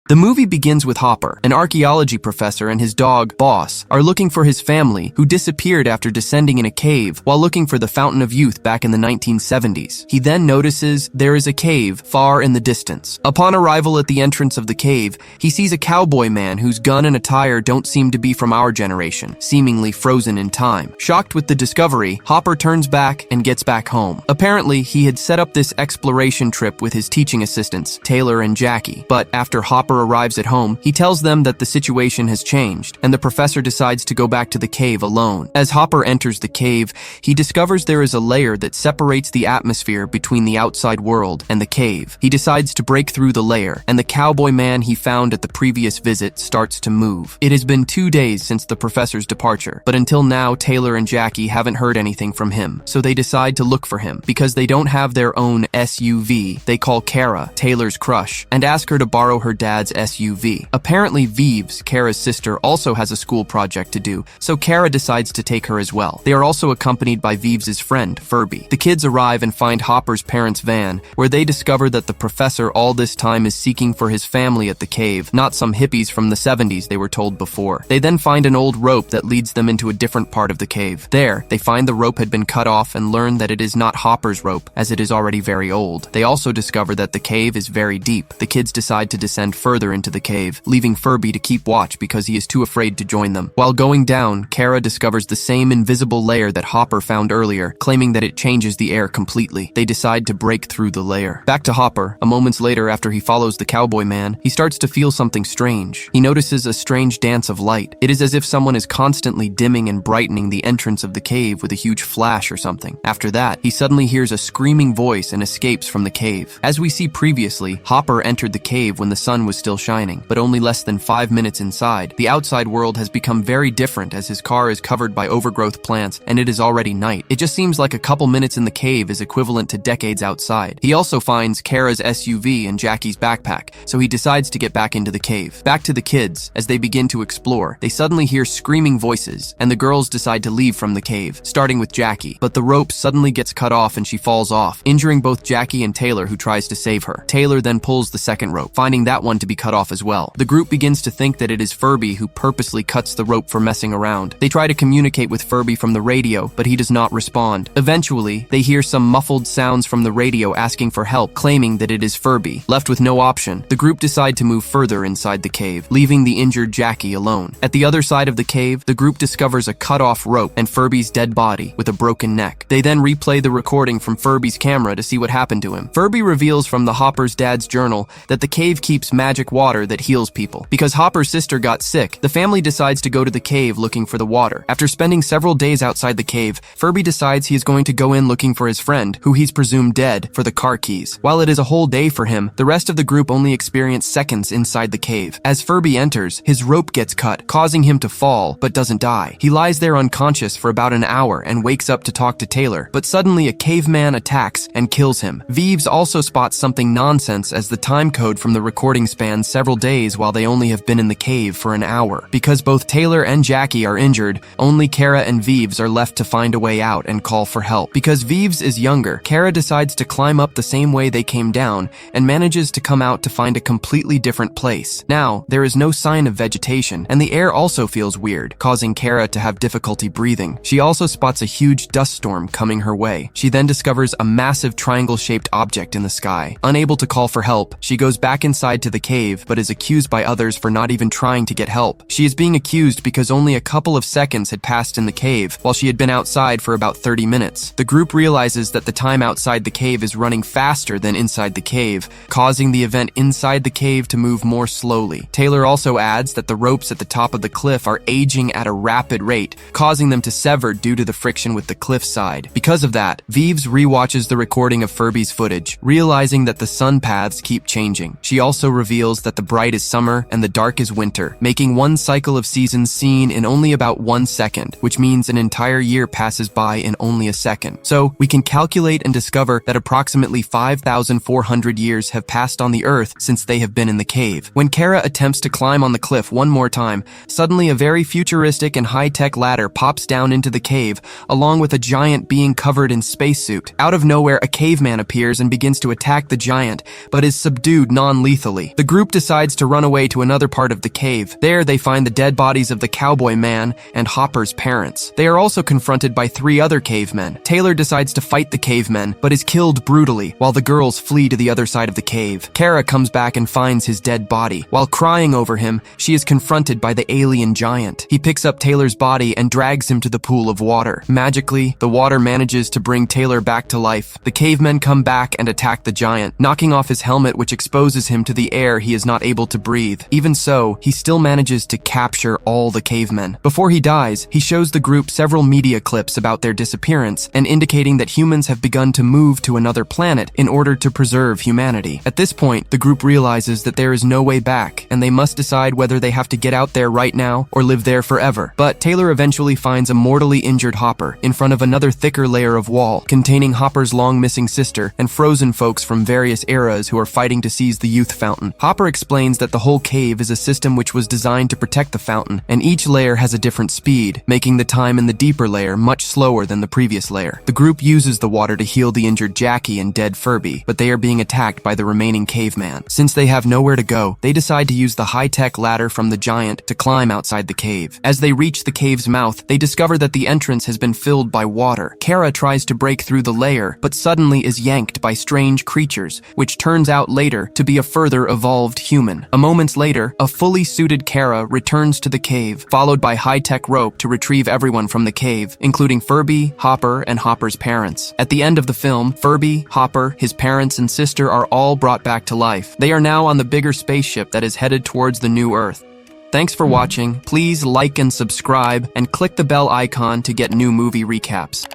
The movie begins with Hopper, an archaeology professor, and his dog, Boss, are looking for his family, who disappeared after descending in a cave while looking for the Fountain of Youth back in the 1970s. He then notices there is a cave far in the distance. Upon arrival at the entrance of the cave, he sees a cowboy man whose gun and attire don't seem to be from our generation, seemingly frozen in time. Shocked with the discovery, Hopper turns back and gets back home. Apparently, he had set up this exploration trip with his teaching assistants, Taylor and Jackie, but after Hopper arrives at home, he tells them that the situation has changed, and the professor decides to go back to the cave alone. As Hopper enters the cave, he discovers there is a layer that separates the atmosphere between the outside world and the cave. He decides to break through the layer, and the cowboy man he found at the previous visit starts to move. It has been 2 days since the professor's departure, but until now, Taylor and Jackie haven't heard anything from him, so they decide to look for him. Because they don't have their own SUV, they call Kara, Taylor's crush, and ask her to borrow her dad's SUV. Apparently, Vives, Kara's sister, also has a school project to do, so Kara decides to take her as well. They are also accompanied by Vives' friend, Furby. The kids arrive and find Hopper's parents' van, where they discover that the professor all this time is seeking for his family at the cave, not some hippies from the 70s they were told before. They then find an old rope that leads them into a different part of the cave. There, they find the rope had been cut off and learn that it is not Hopper's rope, as it is already very old. They also discover that the cave is very deep. The kids decide to descend further into the cave, leaving Furby to keep watch because he is too afraid to join them. While going down, Kara discovers the same invisible layer that Hopper found earlier, claiming that it changes the air completely. They decide to break through the layer. Back to Hopper. A moment later, after he follows the cowboy man, he starts to feel something strange. He notices a strange dance of light. It is as if someone is constantly dimming and brightening the entrance of the cave with a huge flash or something. After that, he suddenly hears a screaming voice and escapes from the cave. As we see previously, Hopper entered the cave when the sun was still shining, but only less than 5 minutes inside. The outside world has become very different as his car is covered by overgrowth plants and it is already night. It just seems like a couple minutes in the cave is equivalent to decades outside. He also finds Kara's SUV and Jackie's backpack, so he decides to get back into the cave. Back to the kids. As they begin to explore, they suddenly hear screaming voices, and the girls decide to leave from the cave, starting with Jackie. But the rope suddenly gets cut off and she falls off, injuring both Jackie and Taylor, who tries to save her. Taylor then pulls the second rope, finding that one to be cut off as well. The group begins to think that it is Furby who purposely cuts the rope for messing around. They try to communicate with Furby from the radio, but he does not respond. Eventually, they hear some muffled sounds from the radio asking for help, claiming that it is Furby. Left with no option, the group decide to move further inside the cave, leaving the injured Jackie alone. At the other side of the cave, the group discovers a cut-off rope and Furby's dead body with a broken neck. They then replay the recording from Furby's camera to see what happened to him. Furby reveals from the Hopper's dad's journal that the cave keeps magic water that heals people. Because Hopper's sister got sick, the family decides to go to the cave looking for the water. After spending several days outside the cave, Furby decides he is going to go in looking for his friend, who he's presumed dead, for the car keys. While it is a whole day for him, the rest of the group only experience seconds inside the cave. As Furby enters, his rope gets cut, causing him to fall, but doesn't die. He lies there unconscious for about an hour and wakes up to talk to Taylor, but suddenly a caveman attacks and kills him. Vives also spots something nonsense as the time code from the recording spans several days while they only have been in the cave for an hour. Because both Taylor and Jackie are injured, only Kara and Vives are left to find a way out and call for help. Because Vives is younger, Kara decides to climb up the same way they came down and manages to come out to find a completely different place. Now, there is no sign of vegetation, and the air also feels weird, causing Kara to have difficulty breathing. She also spots a huge dust storm coming her way. She then discovers a massive triangle-shaped object in the sky. Unable to call for help, she goes back inside to the cave, but is accused by others for not even trying to get help. She is being accused because only a couple of seconds had passed in the cave, while she had been outside for about 30 minutes. The group realizes that the time outside the cave is running faster than inside the cave, causing the event inside the cave to move more slowly. Taylor also adds that the ropes at the top of the cliff are aging at a rapid rate, causing them to sever due to the friction with the cliff side. Because of that, Vives rewatches the recording of Furby's footage, realizing that the sun paths keep changing. She also reveals that the bright is summer and the dark is winter, making one cycle of seasons seen in only about 1 second, which means an entire year passes by in only a second. So, we can calculate and discover that approximately 5,400 years have passed on the Earth since they have been in the cave. When Kara attempts to climb on the cliff one more time, suddenly a very futuristic and high-tech ladder pops down into the cave, along with a giant being covered in spacesuit. Out of nowhere, a caveman appears and begins to attack the giant, but is subdued non-lethally. The group decides to run away to another part of the cave. There, they find the dead bodies of the cowboy man and Hopper's parents. They are also confronted by 3 other cavemen. Taylor decides to fight the cavemen, but is killed brutally, while the girls flee to the other side of the cave. Kara comes back and finds his dead body. While crying over him, she is confronted by the alien giant. He picks up Taylor's body and drags him to the pool of water. Magically, the water manages to bring Taylor back to life. The cavemen come back and attack the giant, knocking off his helmet, which exposes him to the air he is not able to breathe. Even so, he still manages to capture all the cavemen. Before he dies, he shows the group several media clips about their disappearance and indicating that humans have begun to move to another planet in order to preserve humanity. At this point, the group realizes that there is no way back, and they must decide whether they have to get out there right now or live there forever. But Taylor eventually finds a mortally injured Hopper in front of another thicker layer of wall containing Hopper's long-missing sister and frozen folks from various eras who are fighting to seize the youth fountain. Hopper explains that the whole cave is a system which was designed to protect the fountain, and each layer has a different speed, making the time in the deeper layer much slower than the previous layer. The group uses the water to heal the injured Jackie and dead Furby, but they are being attacked by the remaining caveman. Since they have nowhere to go, they decide to use the high-tech ladder from the giant to climb outside the cave. As they reach the cave's mouth, they discover that the entrance has been filled by water. Kara tries to break through the layer, but suddenly is yanked by strange creatures, which turns out later to be a further evolved human. A moment later, a fully suited Kara returns to the cave, followed by high-tech rope to retrieve everyone from the cave, including Furby, Hopper, and Hopper's parents. At the end of the film, Furby, Hopper, his parents, and sister are all brought back to life. They are now on the bigger spaceship that is headed towards the new Earth. Thanks for watching. Please like and subscribe, and click the bell icon to get new movie recaps.